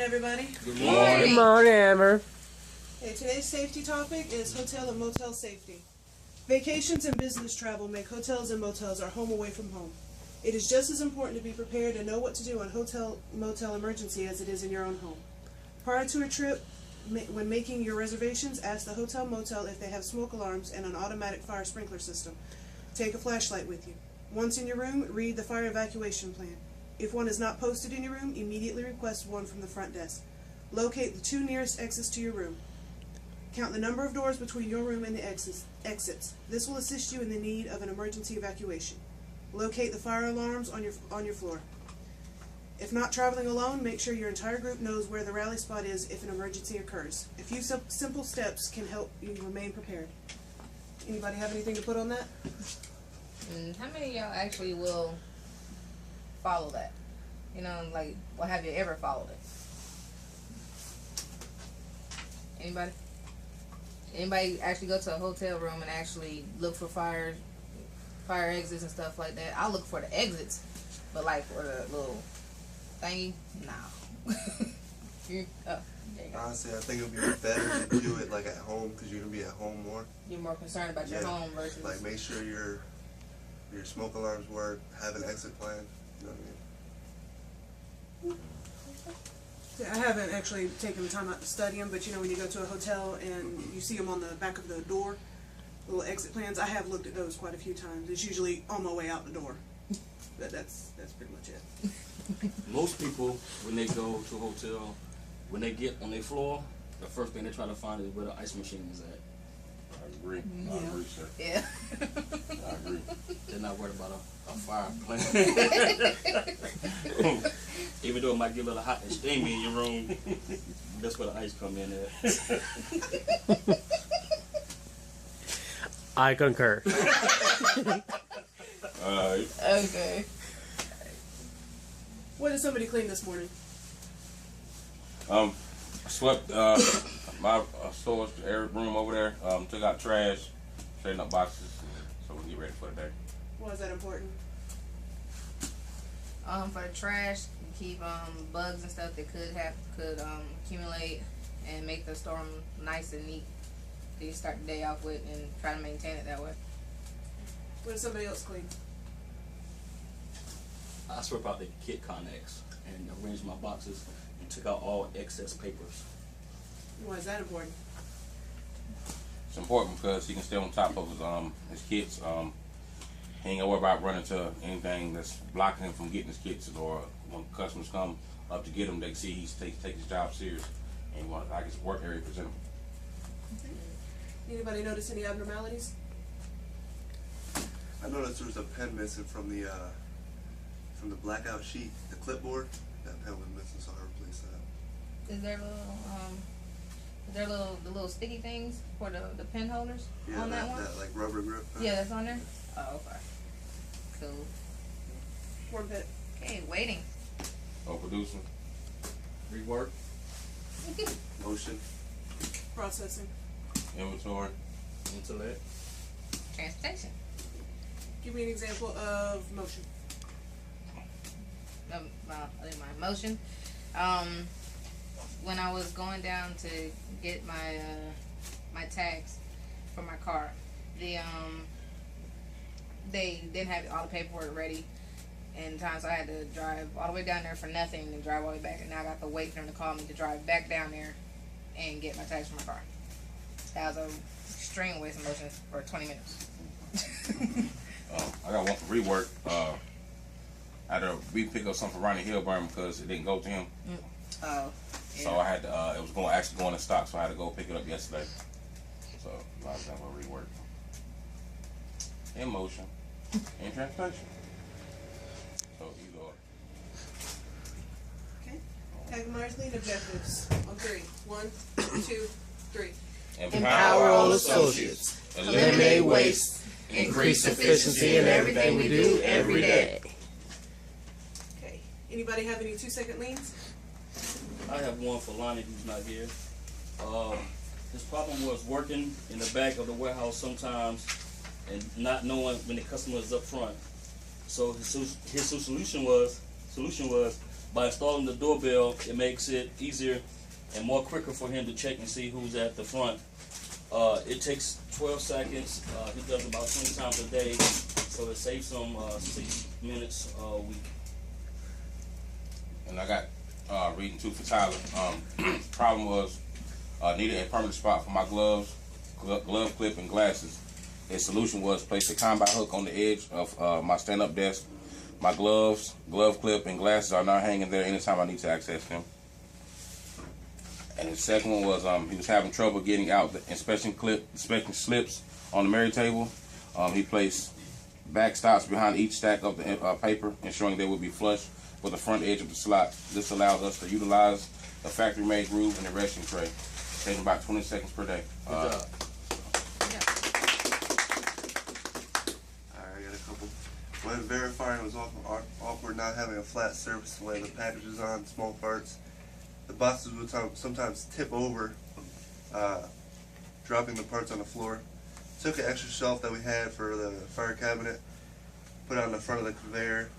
everybody. Good morning. Good morning, Amber. Okay, today's safety topic is hotel and motel safety. Vacations and business travel make hotels and motels our home away from home. It is just as important to be prepared and know what to do on hotel-motel emergency as it is in your own home. Prior to a trip, when making your reservations, ask the hotel-motel if they have smoke alarms and an automatic fire sprinkler system. Take a flashlight with you. Once in your room, read the fire evacuation plan. If one is not posted in your room, immediately request one from the front desk. Locate the 2 nearest exits to your room. Count the number of doors between your room and the exits. This will assist you in the need of an emergency evacuation. Locate the fire alarms on your floor. If not traveling alone, make sure your entire group knows where the rally spot is if an emergency occurs. A few simple steps can help you remain prepared. Anybody have anything to put on that? How many of y'all actually will follow that? You know, like, well, have you ever followed it? Anybody? Anybody actually go to a hotel room and actually look for fire exits and stuff like that? I look for the exits, but like for the little thingy, no. Honestly, I think it would be better to do it like at home because you're gonna be at home more. You're more concerned about your home versus like make sure your smoke alarms work, have an exit plan. You know what I mean? I haven't actually taken the time out to study them, but you know when you go to a hotel and you see them on the back of the door, little exit plans, I have looked at those quite a few times. It's usually on my way out the door. But that's pretty much it. Most people, when they go to a hotel, when they get on their floor, the first thing they try to find is where the ice machine is at. I agree. Yeah. I agree, sir. yeah. I agree. They're not worried about a fire plan. Even though it might get a little hot and steamy in your room, that's where the ice come in at. I concur. Okay. What did somebody clean this morning? I swept my storage room over there. Took out trash, straightened up boxes, so we can get ready for the day. Why is that important? For the trash, keep bugs and stuff that could accumulate and make the storm nice and neat. That you start the day off with and try to maintain it that way. What did somebody else clean? I swept out the kit Connex and arranged my boxes and took out all excess papers. Why is that important? It's important because he can stay on top of his kids. He ain't gonna worry about running to anything that's blocking him from getting his kits, or when customers come up to get him, they can see he's take his job serious and he want like his work area presentable. Anybody notice any abnormalities? I noticed there was a pen missing from the blackout sheet, the clipboard. That pen was missing, so I replaced that. Is there the little sticky things for the pen holders on that one? That like rubber grip. Yeah, that's on there. Oh, okay. Cool. Warm pit. Okay, waiting. Oh, producer. Rework. Motion. Processing. Inventory. Intellect. Transportation. Give me an example of motion. My motion. When I was going down to get my tags for my car, they didn't have all the paperwork ready in time, so I had to drive all the way down there for nothing and drive all the way back. And now I got to wait for them to call me to drive back down there and get my tags for my car. That was a extreme waste of motion for 20 minutes. I got one for rework. I had to re-pick up something from Ronnie Hillburn because it didn't go to him. Oh. Yeah. So I had to, it was actually going in stock, so I had to go pick it up yesterday. So I was going to rework. In motion. In transportation. So either or. Okay. Hagemeyer's lean objectives on 3. 1, 2, 3. Empower all associates. Eliminate waste. Increase efficiency in everything we do every day. Okay. Anybody have any 2-second leans? I have one for Lonnie who's not here. His problem was working in the back of the warehouse sometimes and not knowing when the customer is up front. So his solution was by installing the doorbell, it makes it easier and more quicker for him to check and see who's at the front. It takes 12 seconds. He does about 20 times a day, so it saves him 6 minutes a week. And I got reading too for Tyler. Problem was needed a permanent spot for my gloves, glove clip, and glasses. His solution was place a combat hook on the edge of my stand-up desk. My gloves, glove clip, and glasses are now hanging there anytime I need to access them. And the second one was he was having trouble getting out the inspection slips on the Mary table. He placed backstops behind each stack of the paper, ensuring they would be flush with the front edge of the slot. This allows us to utilize the factory-made groove in the resting tray, taking about 20 seconds per day. Good job. Alright, I got a couple. When verifying, it was awkward not having a flat surface to lay the packages on, small parts. The boxes would sometimes tip over, dropping the parts on the floor. Took an extra shelf that we had for the fire cabinet, put it on the front of the conveyor,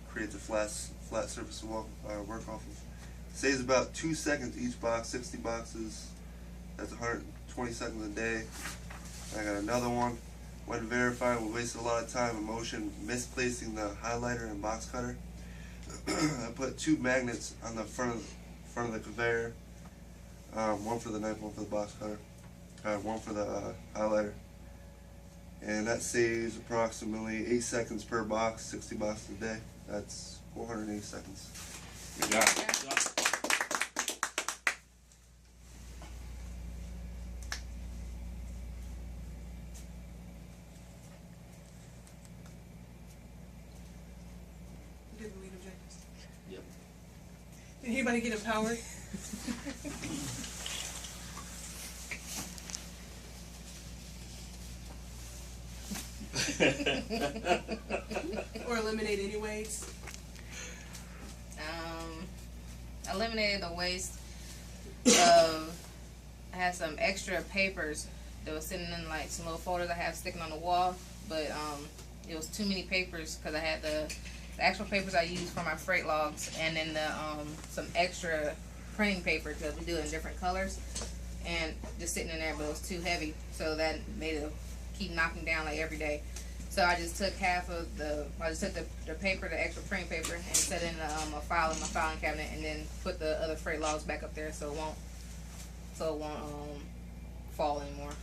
creates a flat surface to work off of. Saves about 2 seconds each box, 60 boxes. That's 120 seconds a day. I got another one. When verifying, we wasted a lot of time and motion misplacing the highlighter and box cutter. I put 2 magnets on the front of the conveyor, one for the knife, one for the box cutter, one for the highlighter, and that saves approximately 8 seconds per box, 60 boxes a day. That's 480 seconds. Good job. Good job. You didn't lead objectives. Yep. Did anybody get empowered? Or eliminate any waste? Eliminated the waste of, I had some extra papers that was sitting in like some little folders I have sticking on the wall, but it was too many papers because I had the actual papers I used for my freight logs, and then the some extra printing paper because we do it in different colors, and just sitting in there, but it was too heavy, so that made it keep knocking down like every day. So I just took the paper, the extra printing paper, and set it in a file in my filing cabinet, and then put the other freight logs back up there so it won't fall anymore.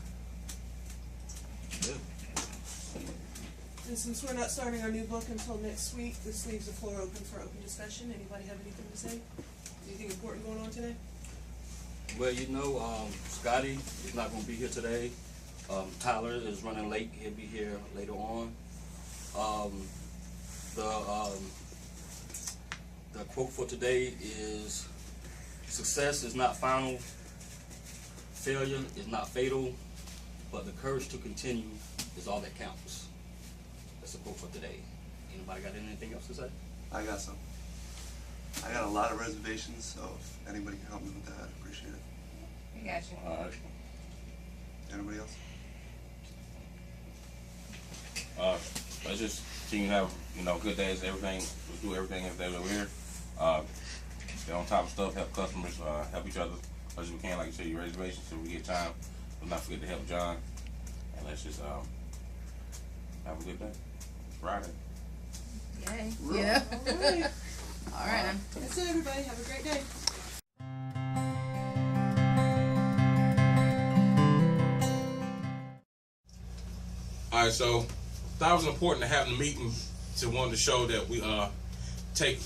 And since we're not starting our new book until next week, this leaves the floor open for open discussion. Anybody have anything to say? Anything important going on today? Well, you know, Scotty is not going to be here today. Tyler is running late. He'll be here later on. The quote for today is, "Success is not final. Failure is not fatal, but the courage to continue is all that counts." That's the quote for today. Anybody got anything else to say? I got some. I got a lot of reservations, so if anybody can help me with that, I'd appreciate it. I got you. All right. Anybody else? Let's just continue to have, good days, everything. Let's do everything as we're here. Stay on top of stuff, help customers, help each other as much as we can. Like you said, your reservations, so we get time. Let's not forget to help John. And let's just have a good day. It's Friday. Yay. Yeah. All right. All right. That's it, everybody. Have a great day. All right, so thought it was important to have the meeting to want to show that we all take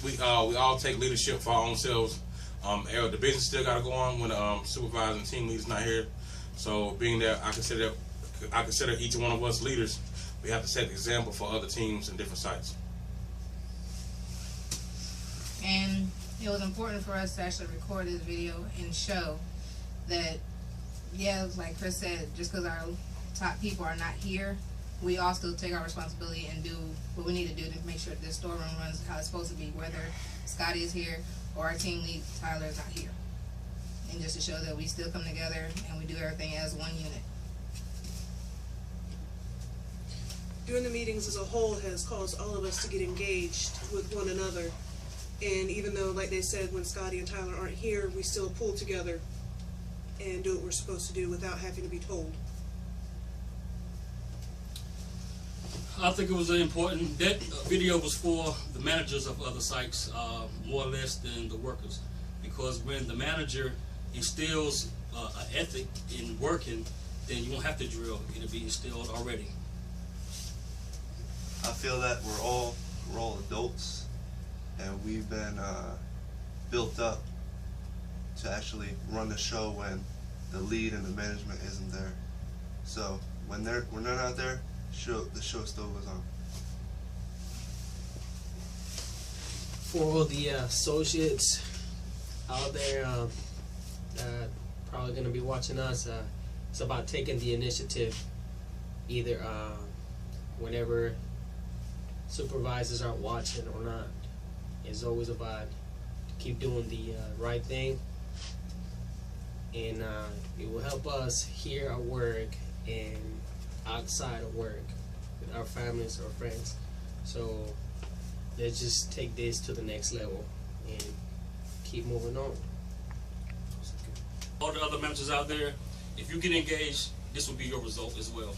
leadership for our own selves. The business still got to go on when the supervisor and team leader's not here. So being that I consider each one of us leaders, we have to set the example for other teams and different sites. And it was important for us to actually record this video and show that, yeah, like Chris said, just because our top people are not here, we all still take our responsibility and do what we need to do to make sure this storeroom runs how it's supposed to be, whether Scotty is here or our team lead Tyler is not here. And just to show that we still come together and we do everything as one unit. Doing the meetings as a whole has caused all of us to get engaged with one another And even though, like they said, when Scotty and Tyler aren't here, we still pull together and do what we're supposed to do without having to be told. I think it was important. That video was for the managers of other sites, more or less than the workers. Because when the manager instills an ethic in working, then you won't have to drill. It'll be instilled already. I feel that we're all adults, and we've been built up to actually run the show when the lead and the management isn't there. So when they're not there, the show still goes on. For all the associates out there probably going to be watching us, it's about taking the initiative, either whenever supervisors aren't watching or not. It's always about to keep doing the right thing, and it will help us here at work and outside of work with our families or friends. So let's just take this to the next level and keep moving on. All the other managers out there, if you get engaged, this will be your result as well.